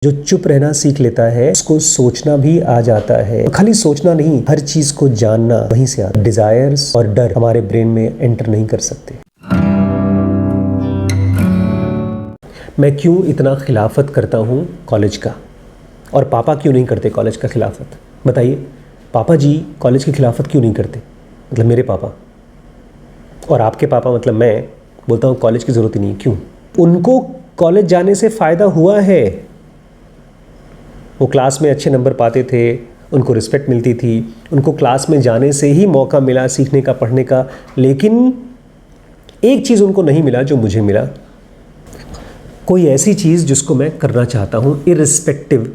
जो चुप रहना सीख लेता है उसको सोचना भी आ जाता है। खाली सोचना नहीं, हर चीज को जानना वहीं से आता है। डिजायर्स और डर हमारे ब्रेन में एंटर नहीं कर सकते। मैं क्यों इतना खिलाफत करता हूँ कॉलेज का, और पापा क्यों नहीं करते कॉलेज का खिलाफत? बताइए, पापा जी कॉलेज की खिलाफत क्यों नहीं करते? मतलब मेरे पापा और आपके पापा, मतलब मैं बोलता हूँ कॉलेज की ज़रूरत ही नहीं। क्यों? उनको कॉलेज जाने से फ़ायदा हुआ है। वो क्लास में अच्छे नंबर पाते थे, उनको रिस्पेक्ट मिलती थी, उनको क्लास में जाने से ही मौका मिला सीखने का, पढ़ने का। लेकिन एक चीज़ उनको नहीं मिला जो मुझे मिला, कोई ऐसी चीज़ जिसको मैं करना चाहता हूँ इर्रिस्पेक्टिव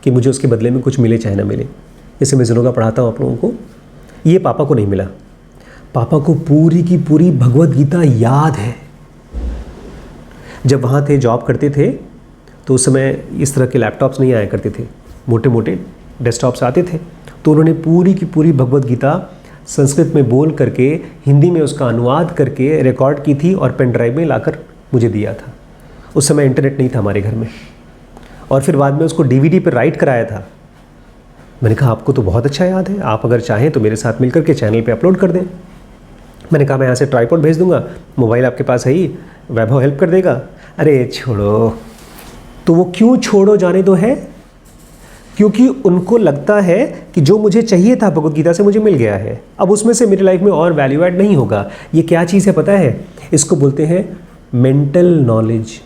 कि मुझे उसके बदले में कुछ मिले चाहे ना मिले। जैसे मैं ज़रूर पढ़ाता हूँ आप लोगों को, ये पापा को नहीं मिला। पापा को पूरी की पूरी भगवद गीता याद है। जब वहाँ थे, जॉब करते थे, तो उस समय इस तरह के लैपटॉप्स नहीं आया करते थे, मोटे मोटे डेस्कटॉप्स आते थे। तो उन्होंने पूरी की पूरी भगवद गीता संस्कृत में बोल करके हिंदी में उसका अनुवाद करके रिकॉर्ड की थी और पेन ड्राइव में लाकर मुझे दिया था। उस समय इंटरनेट नहीं था हमारे घर में, और फिर बाद में उसको डीवीडी पर राइट कराया था। मैंने कहा आपको तो बहुत अच्छा याद है, आप अगर चाहें तो मेरे साथ मिलकर के चैनल पे अपलोड कर दें। मैंने कहा मैं यहाँ से ट्राइपॉड भेज दूंगा, मोबाइल आपके पास है ही, वैभव हेल्प कर देगा। अरे छोड़ो। तो वो क्यों छोड़ो जाने दो है? क्योंकि उनको लगता है कि जो मुझे चाहिए था भगवद गीता से मुझे मिल गया है, अब उसमें से मेरी लाइफ में और वैल्यू ऐड नहीं होगा। ये क्या चीज़ है पता है? इसको बोलते हैं मेंटल नॉलेज।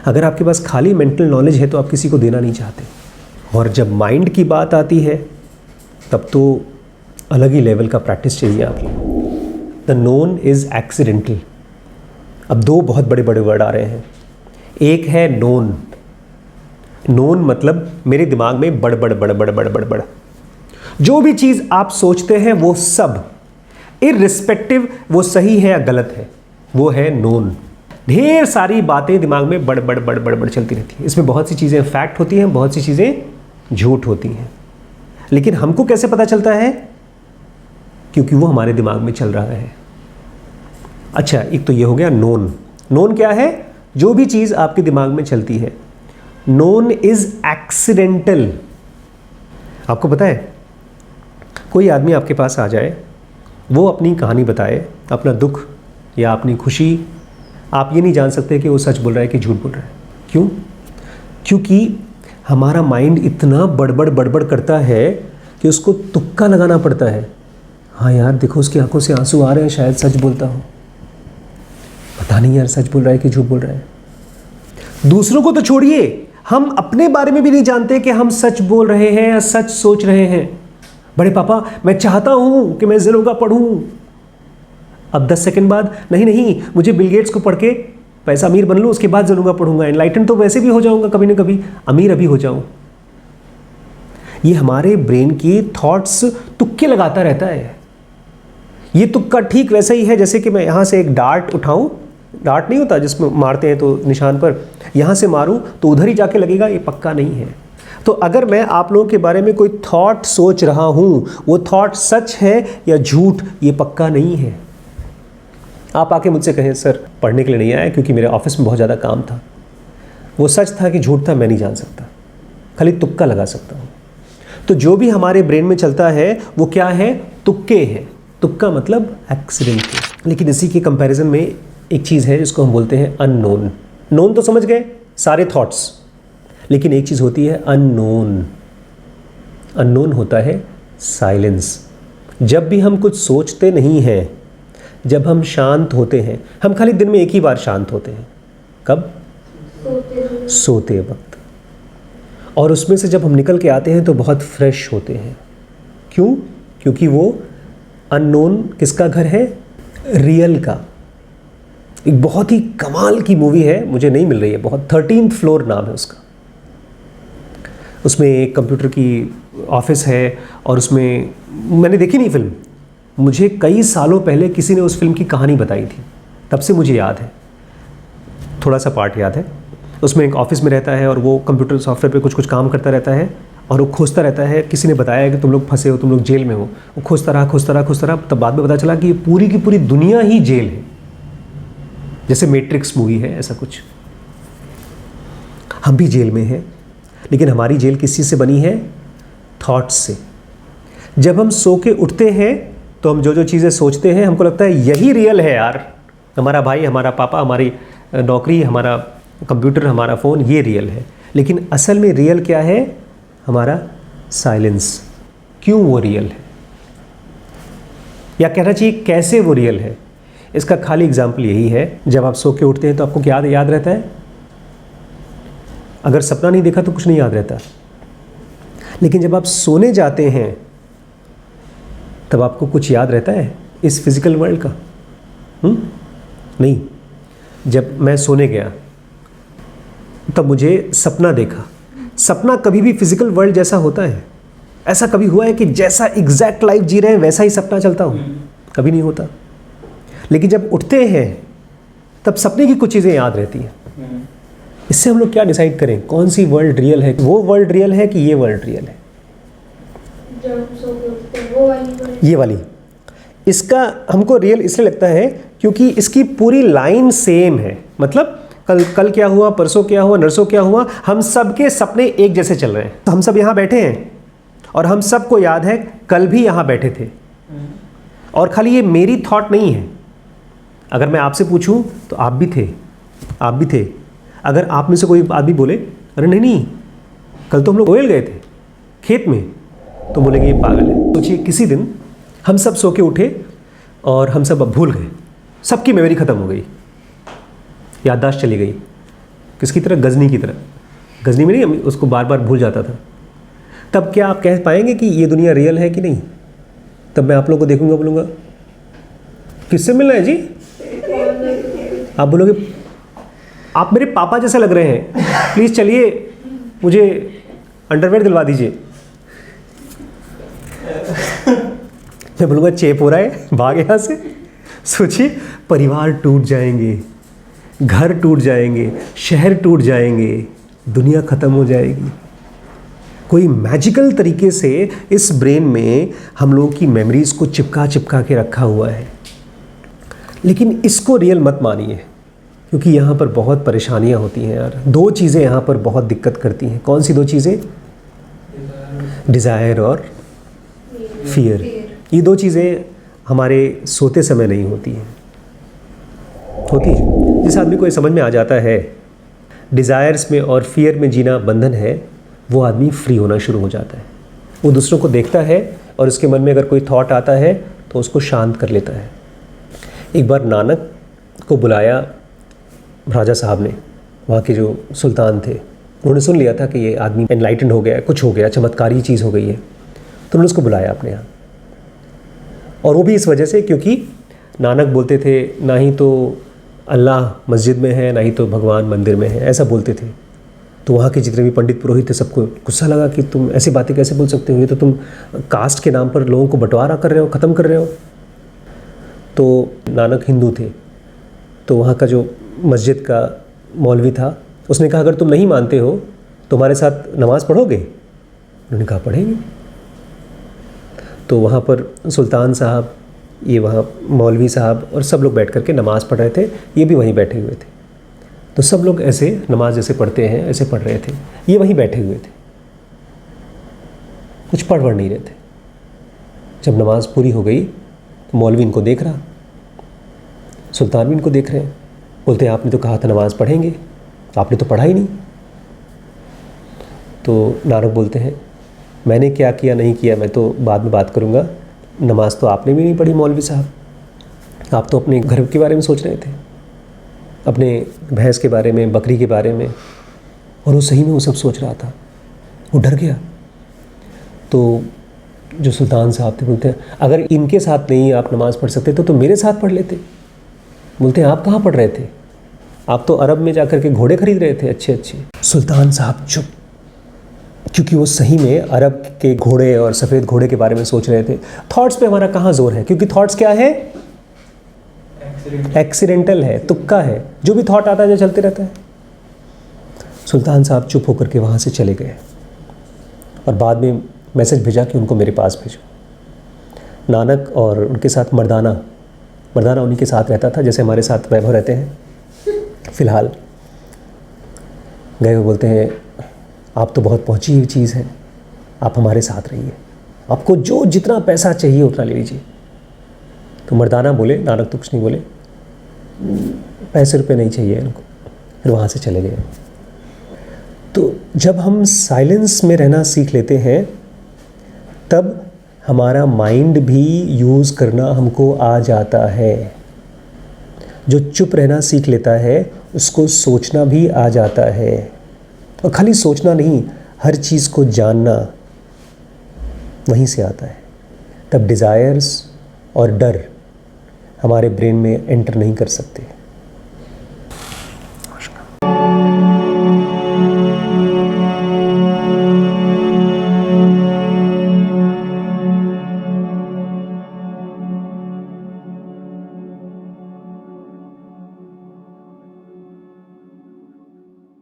अगर आपके पास खाली मेंटल नॉलेज है तो आप किसी को देना नहीं चाहते, और जब माइंड की बात आती है तब तो अलग ही लेवल का प्रैक्टिस चाहिए आपको। The known is accidental. अब दो बहुत बड़े बड़े वर्ड आ रहे हैं। एक है नोन। नोन मतलब मेरे दिमाग में बड़ बड़ बड़ बड़ बड़ बड़ बड़ जो भी चीज़ आप सोचते हैं वो सब इर्रिस्पेक्टिव वो सही है या गलत है, वो है नोन। ढेर सारी बातें दिमाग में बड़ बड़ बड़ बड़ बड़ चलती रहती हैं। इसमें बहुत सी चीज़ें फैक्ट होती हैं, बहुत सी चीज़ें झूठ होती हैं। लेकिन हमको कैसे पता चलता है? क्योंकि वो हमारे दिमाग में चल रहा है। अच्छा, एक तो ये हो गया नोन। नोन क्या है? जो भी चीज़ आपके दिमाग में चलती है। Known is accidental. आपको पता है, कोई आदमी आपके पास आ जाए, वो अपनी कहानी बताए, अपना दुख या अपनी खुशी, आप ये नहीं जान सकते कि वो सच बोल रहा है कि झूठ बोल रहा है। क्यों? क्योंकि हमारा माइंड इतना बड़बड़ बड़बड़ करता है कि उसको तुक्का लगाना पड़ता है। हाँ यार देखो, उसकी आंखों से आंसू आ रहे हैं, शायद सच बोलता हो। पता नहीं यार सच बोल रहा है कि झूठ बोल रहा है। दूसरों को तो छोड़िए, हम अपने बारे में भी नहीं जानते कि हम सच बोल रहे हैं या सच सोच रहे हैं। बड़े पापा मैं चाहता हूं कि मैं ज़रूर पढ़ूं। अब 10 सेकंड बाद नहीं, मुझे बिल गेट्स को पढ़ के पैसा अमीर बन लूं, उसके बाद ज़रूर पढ़ूंगा। एनलाइटन तो वैसे भी हो जाऊंगा कभी ना कभी, अमीर अभी हो जाऊं। ये हमारे ब्रेन की थॉट्स तुक्के लगाता रहता है। ये तुक्का ठीक वैसा ही है जैसे कि मैं यहाँ से एक डार्ट उठाऊं, डार्ट नहीं होता जिसमें मारते हैं तो निशान पर, यहाँ से मारूं तो उधर ही जाके लगेगा, ये पक्का नहीं है। तो अगर मैं आप लोगों के बारे में कोई थॉट सोच रहा हूं, वो थॉट सच है या झूठ, ये पक्का नहीं है। आप आके मुझसे कहें सर पढ़ने के लिए नहीं आया क्योंकि मेरे ऑफिस में बहुत ज़्यादा काम था, वो सच था कि झूठ था मैं नहीं जान सकता, खाली तुक्का लगा सकता हूँ। तो जो भी हमारे ब्रेन में चलता है वो क्या है? तुक्के हैं। तुक्का मतलब एक्सीडेंट है। लेकिन इसी के कंपैरिजन में एक चीज़ है जिसको हम बोलते हैं अननोन। नोन तो समझ गए सारे थॉट्स, लेकिन एक चीज़ होती है अननोन। अननोन होता है साइलेंस। जब भी हम कुछ सोचते नहीं हैं, जब हम शांत होते हैं, हम खाली दिन में एक ही बार शांत होते हैं। कब? सोते वक्त। और उसमें से जब हम निकल के आते हैं तो बहुत फ्रेश होते हैं। क्यों? क्योंकि वो अननोन किसका घर है? रियल का। एक बहुत ही कमाल की मूवी है, मुझे नहीं मिल रही है, बहुत 13th फ्लोर नाम है उसका। उसमें एक कंप्यूटर की ऑफिस है और उसमें, मैंने देखी नहीं फिल्म, मुझे कई सालों पहले किसी ने उस फिल्म की कहानी बताई थी, तब से मुझे याद है, थोड़ा सा पार्ट याद है। उसमें एक ऑफिस में रहता है और वो कंप्यूटर सॉफ्टवेयर पे कुछ कुछ काम करता रहता है और वो खोजता रहता है। किसी ने बताया कि तुम लोग फंसे हो, तुम लोग जेल में हो। वो खोजता रहा, तब बाद में पता चला कि ये पूरी की पूरी दुनिया ही जेल है, जैसे मैट्रिक्स मूवी है ऐसा कुछ। हम भी जेल में हैं, लेकिन हमारी जेल किस चीज़ से बनी है? थॉट्स से। जब हम सो के उठते हैं तो हम जो जो चीज़ें सोचते हैं हमको लगता है यही रियल है यार, हमारा भाई, हमारा पापा, हमारी नौकरी, हमारा कंप्यूटर, हमारा फ़ोन, ये रियल है। लेकिन असल में रियल क्या है? हमारा साइलेंस। क्यों वो रियल है, या कहना चाहिए कैसे वो रियल है? इसका खाली एग्जाम्पल यही है, जब आप सो के उठते हैं तो आपको क्या याद रहता है? अगर सपना नहीं देखा तो कुछ नहीं याद रहता, लेकिन जब आप सोने जाते हैं तब आपको कुछ याद रहता है इस फिजिकल वर्ल्ड का? नहीं। जब मैं सोने गया तब मुझे सपना देखा। सपना कभी भी फिजिकल वर्ल्ड जैसा होता है? ऐसा कभी हुआ है कि जैसा एग्जैक्ट लाइफ जी रहे हैं वैसा ही सपना चलता हो? कभी नहीं होता। लेकिन जब उठते हैं तब सपने की कुछ चीज़ें याद रहती हैं। इससे हम लोग क्या डिसाइड करें कौन सी वर्ल्ड रियल है? वो वर्ल्ड रियल है कि ये वर्ल्ड रियल है? जब सो के उठते हैं वो वाली वर्ल्ड। ये वाली। इसका हमको रियल इसलिए लगता है क्योंकि इसकी पूरी लाइन सेम है। मतलब कल क्या हुआ, परसों क्या हुआ, नरसों क्या हुआ, हम सब के सपने एक जैसे चल रहे हैं। तो हम सब यहाँ बैठे हैं और हम सबको याद है कल भी यहाँ बैठे थे। और खाली ये मेरी थॉट नहीं है। अगर मैं आपसे पूछूं तो आप भी थे, आप भी थे। अगर आप में से कोई आदमी बोले अरे नहीं कल तो हम लोग ओयल गए थे खेत में, तो बोलेंगे ये पागल है। सोचिए किसी दिन हम सब सो के उठे और हम सब अब भूल गए, सबकी मेमोरी ख़त्म हो गई, याददाश्त चली गई। किसकी तरह? गजनी की तरह। गजनी में नहीं, उसको बार बार भूल जाता था। तब क्या आप कह पाएंगे कि ये दुनिया रियल है कि नहीं? तब मैं आप लोगों को देखूंगा, बोलूँगा किससे मिलना है जी? आप बोलोगे आप मेरे पापा जैसे लग रहे हैं, प्लीज़ चलिए मुझे अंडरवेयर दिलवा दीजिए। मैं बोलूँगा चेप हो रहा है, भाग यहाँ से। सोचिए परिवार टूट जाएंगे, घर टूट जाएंगे, शहर टूट जाएंगे, दुनिया ख़त्म हो जाएगी। कोई मैजिकल तरीके से इस ब्रेन में हम लोगों की मेमोरीज़ को चिपका चिपका के रखा हुआ है। लेकिन इसको रियल मत मानिए, क्योंकि यहाँ पर बहुत परेशानियाँ होती हैं यार। दो चीज़ें यहाँ पर बहुत दिक्कत करती हैं। कौन सी दो चीज़ें? डिज़ायर और फियर। ये दो चीज़ें हमारे सोते समय नहीं होती हैं। होती है जिस आदमी को ये समझ में आ जाता है डिज़ायर्स में और फियर में जीना बंधन है, वो आदमी फ्री होना शुरू हो जाता है। वो दूसरों को देखता है और उसके मन में अगर कोई थॉट आता है तो उसको शांत कर लेता है। एक बार नानक को बुलाया राजा साहब ने, वहाँ के जो सुल्तान थे। उन्होंने सुन लिया था कि ये आदमी एनलाइटेंड हो गया, कुछ हो गया, चमत्कारी चीज़ हो गई है, तो उन्होंने उसको बुलाया अपने यहाँ। और वो भी इस वजह से क्योंकि नानक बोलते थे ना ही तो अल्लाह मस्जिद में है ना ही तो भगवान मंदिर में है, ऐसा बोलते थे। तो वहाँ के जितने भी पंडित पुरोहित थे सबको गुस्सा लगा कि तुम ऐसी बातें कैसे बोल सकते हो, ये तो तुम कास्ट के नाम पर लोगों को बंटवारा कर रहे हो, ख़त्म कर रहे हो। तो नानक हिंदू थे, तो वहाँ का जो मस्जिद का मौलवी था उसने कहा अगर तुम नहीं मानते हो तो हमारे साथ नमाज़ पढ़ोगे? उन्होंने कहा पढ़ेंगे। तो वहाँ पर सुल्तान साहब, ये वहाँ मौलवी साहब और सब लोग बैठ कर के नमाज़ पढ़ रहे थे, ये भी वहीं बैठे हुए थे। तो सब लोग ऐसे नमाज जैसे पढ़ते हैं ऐसे पढ़ रहे थे, ये वहीं बैठे हुए थे, कुछ पढ़ नहीं रहे थे। जब नमाज पूरी हो गई तो मौलवी इनको देख रहा, सुल्तान भी इनको देख रहे हैं। बोलते हैं आपने तो कहा था नमाज़ पढ़ेंगे, आपने तो पढ़ा ही नहीं। तो नानक बोलते हैं मैंने क्या किया नहीं किया मैं तो बाद में बात करूँगा, नमाज़ तो आपने भी नहीं पढ़ी मौलवी साहब, आप तो अपने घर के बारे में सोच रहे थे, अपने भैंस के बारे में, बकरी के बारे में। और वो सही में वो सब सोच रहा था, वो डर गया। तो जो सुल्तान साहब थे बोलते हैं अगर इनके साथ नहीं आप नमाज़ पढ़ सकते तो मेरे साथ पढ़ लेते। बोलते हैं आप कहाँ पढ़ रहे थे, आप तो अरब में जाकर के घोड़े खरीद रहे थे अच्छे अच्छे। सुल्तान साहब चुप, क्योंकि वो सही में अरब के घोड़े और सफ़ेद घोड़े के बारे में सोच रहे थे। थॉट्स पे हमारा कहाँ जोर है, क्योंकि थॉट्स क्या है? एक्सीडेंटल है, तुक्का है, जो भी थॉट आता है जो चलते रहता है। सुल्तान साहब चुप होकर के वहाँ से चले गए और बाद में मैसेज भेजा कि उनको मेरे पास भेजो। नानक और उनके साथ मर्दाना उन्हीं के साथ रहता था, जैसे हमारे साथ वैभव रहते हैं फ़िलहाल। गए हुए बोलते हैं आप तो बहुत पहुंची हुई चीज़ है, आप हमारे साथ रहिए, आपको जो जितना पैसा चाहिए उतना ले लीजिए। तो मर्दाना बोले, नानक तो कुछ नहीं बोले, पैसे रुपए नहीं चाहिए इनको, फिर वहाँ से चले गए। तो जब हम साइलेंस में रहना सीख लेते हैं तब हमारा माइंड भी यूज़ करना हमको आ जाता है। जो चुप रहना सीख लेता है उसको सोचना भी आ जाता है, और खाली सोचना नहीं, हर चीज़ को जानना वहीं से आता है। तब डिज़ायर्स और डर हमारे ब्रेन में एंटर नहीं कर सकते।